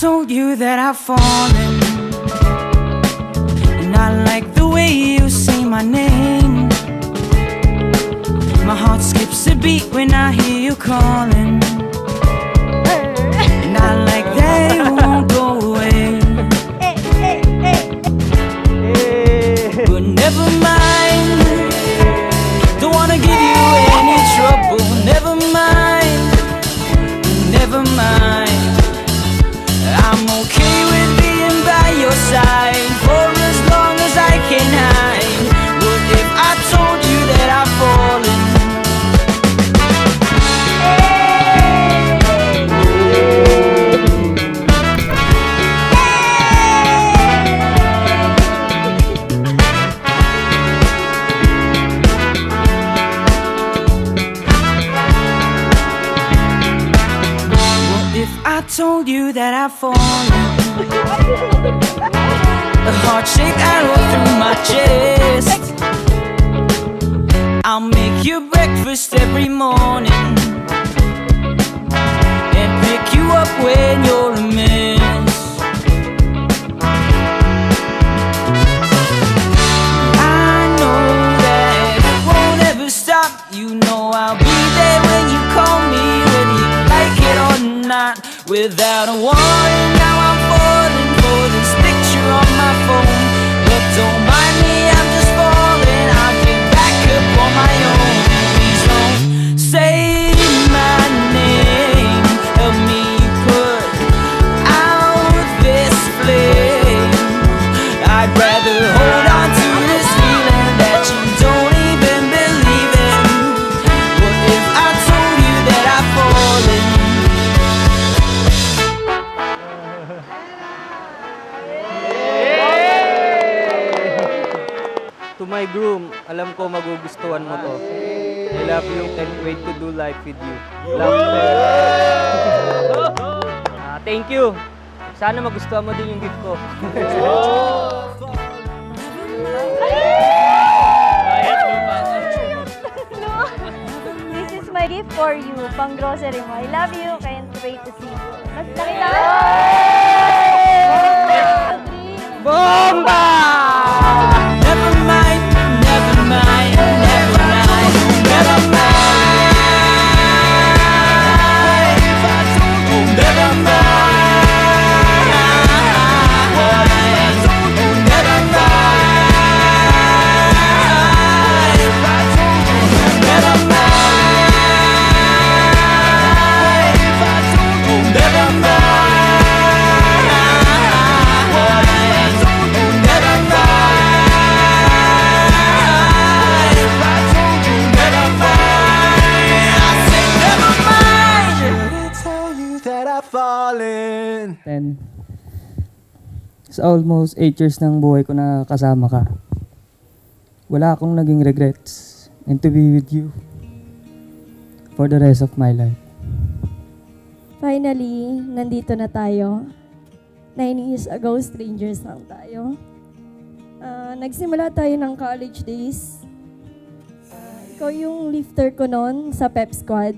told you that I've fallen, and I like the way you say my name. My heart skips a beat when I hear you calling, and I like that you won't go away. But never mind, don't wanna give you any trouble. Never mind, never mind. I'm okay with being by your side for as long as I can hide. What if I told you that I've fallen? I told you that I've fallen. A heart-shaped arrow through my chest. I'll make you breakfast every morning and pick you up when you're a mess. I know that it won't ever stop. You know I'll be there when you call me, whether you like it or not. Without a warning, now I'm falling for this picture on my phone. But don't mind me, I'm just falling. I'll get back up on my own. Please don't say my name. Help me put out this flame. I'd rather hold on to this feeling that you don't even believe in. What if I told you that I've fallen? To my groom, alam ko magugustuhan mo to. I love you, can't wait to do life with you. Love you. Thank you. Sana magustuhan mo din yung gift ko. This is my gift for you, pang grocery mo. I love you, can't wait to see you. Mas nakita mo? Bomba! Never mind, never mind, never mind, never mind. Oh, never mind. Oh, never mind. Never mind. Oh, never mind. Fallen. 10. It's almost 8 years ng buhay ko na kasama ka. Wala akong naging regrets and to be with you for the rest of my life. Finally, nandito na tayo. 9 years ago, strangers lang tayo. Nagsimula tayo ng college days. Ikaw yung lifter ko noon sa pep squad.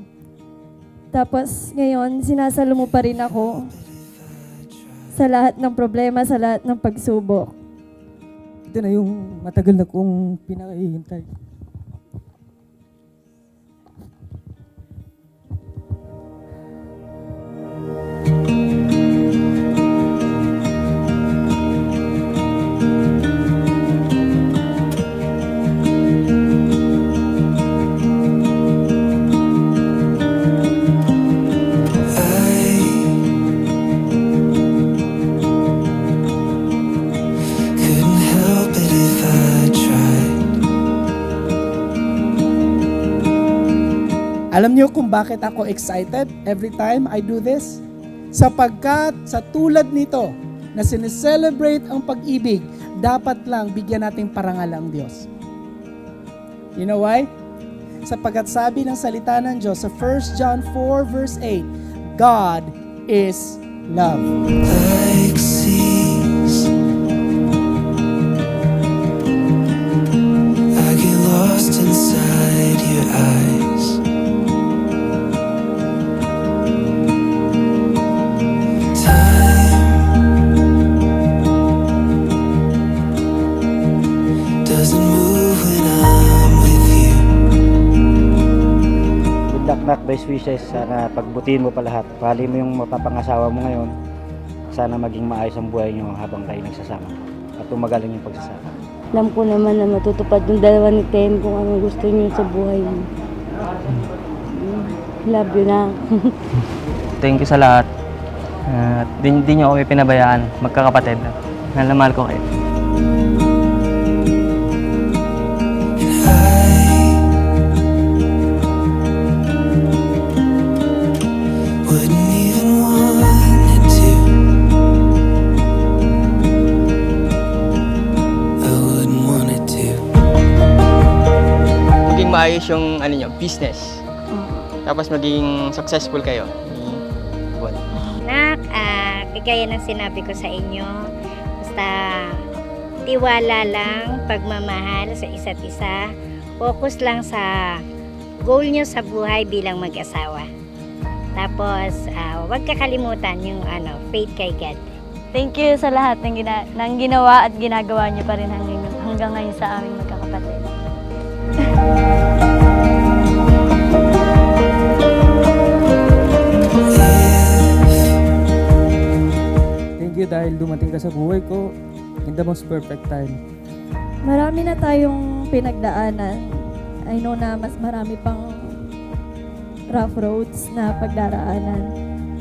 Tapos ngayon, sinasalo mo pa rin ako sa lahat ng problema, sa lahat ng pagsubok. Ito na yung matagal na kong pinakahihintay. Alam niyo kung bakit ako excited every time I do this? Sapagkat sa tulad nito na sineselebrate ang pag-ibig, dapat lang bigyan nating parangal ang Diyos. You know why? Sapagkat sabi ng salita ng Diyos sa 1 John 4 verse 8, God is love. Like seas, I get lost inside your eyes. Time Mac, best wishes. Sana pagbutihin mo pa lahat. Pali mo yung mapapangasawa mo ngayon. Sana maging maayos ang buhay nyo habang kayo nagsasama. At tumagaling yung pagsasama. Alam ko naman na matutupad ng dalawa ni Tem kung anong gusto niyo sa buhay niyo. Love you na. Thank you sa lahat. At di niyo kami pinabayaan, magkakapatid. Mahal na mahal ko kayo. Wouldn't even want to. I wouldn't want it to. Maging maayos yung business. Tapos maging successful kayo. Nak, kagaya ng sinabi ko sa inyo, basta tiwala lang, pagmamahal sa isa't isa, focus lang sa goal nyo sa buhay bilang mag-asawa. Tapos, huwag kakalimutan yung faith kay God. Thank you sa lahat ng ginawa at ginagawa niyo pa rin hanggang ngayon sa aming magkakapatid. Thank you dahil dumating ka sa buhay ko in the most perfect time. Marami na tayong pinagdaanan. I know na mas marami pang rough roads na pagdaraanan.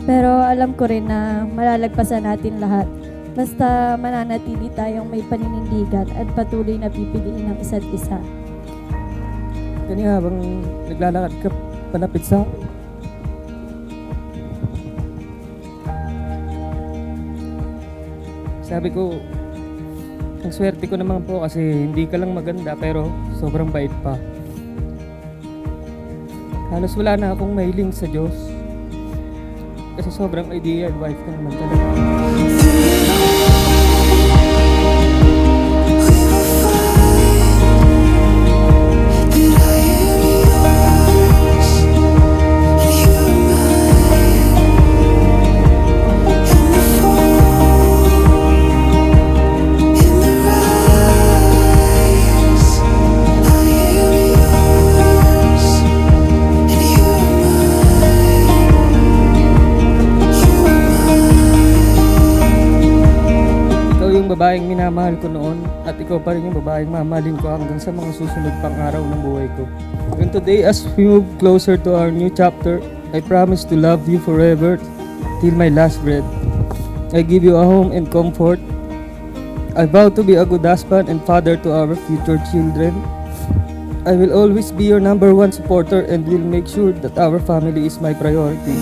Pero alam ko rin na malalagpasan natin lahat. Basta mananatili tayong may paninindigan at patuloy na pipiliin ng isa't isa. Kanina habang naglalakad ka palapit sa akin, sabi ko, ang swerte ko naman po kasi hindi ka lang maganda pero sobrang bait pa. Halos wala na akong mahiling sa Diyos. Kasi sobrang ideal wife ka naman talaga. Babaeng minamahal ko noon at ikaw pa rin yung babaeng mamahalin ko hanggang sa mga susunod pang araw ng buhay ko. And today as we move closer to our new chapter, I promise to love you forever till my last breath. I give you a home and comfort. I vow to be a good husband and father to our future children. I will always be your number one supporter and will make sure that our family is my priority.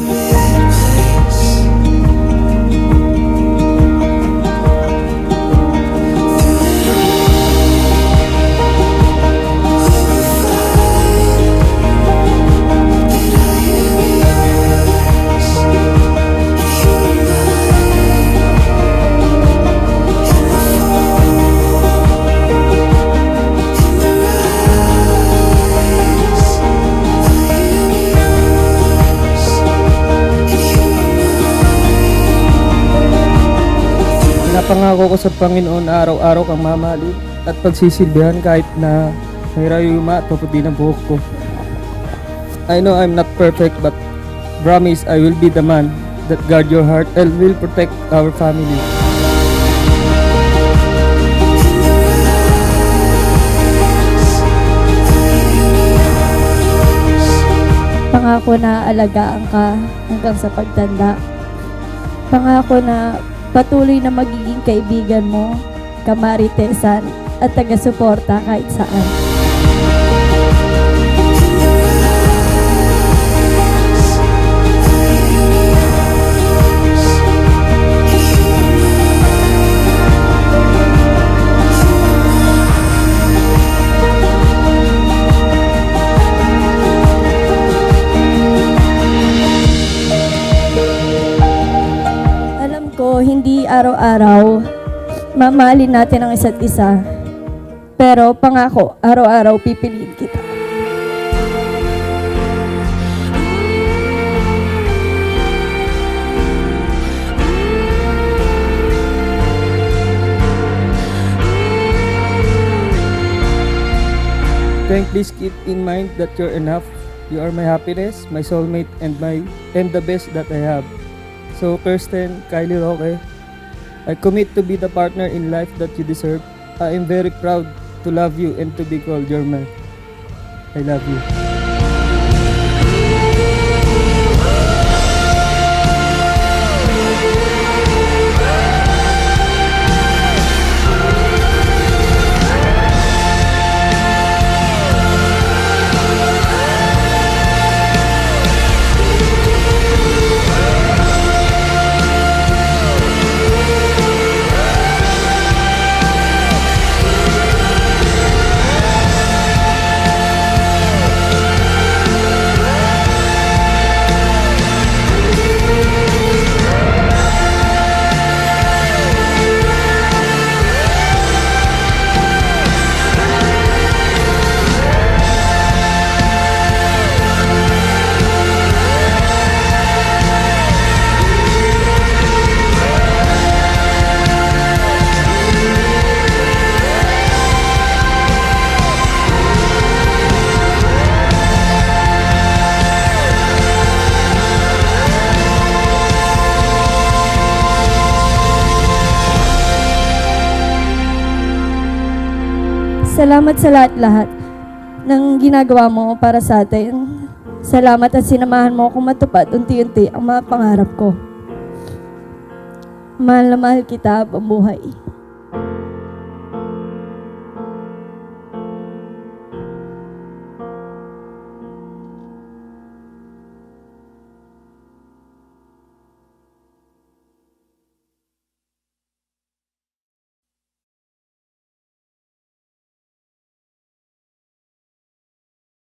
Napangako ko sa Panginoon na araw-araw kang mamahalin at pagsisilbihan kahit na may rayuma at paputi ng buhok ko. I know I'm not perfect but promise I will be the man that guard your heart and will protect our family. Pangako na alagaan ka hanggang sa pagtanda. Pangako na patuloy na magiging kaibigan mo, kamaritesan at taga-suporta kahit saan. Hindi araw-araw mamahalin natin ang isa't isa. Pero pangako, araw-araw pipiliin kita. Then please keep in mind that you're enough You are my happiness, my soulmate, and the best that I have. So Kirsten, Kylie Roque, I commit to be the partner in life that you deserve. I am very proud to love you and to be called your man. I love you. Salamat sa lahat-lahat ng ginagawa mo para sa atin. Salamat at sinamahan mo akong matupad unti-unti ang mga pangarap ko. Mahal na mahal kita, buhay.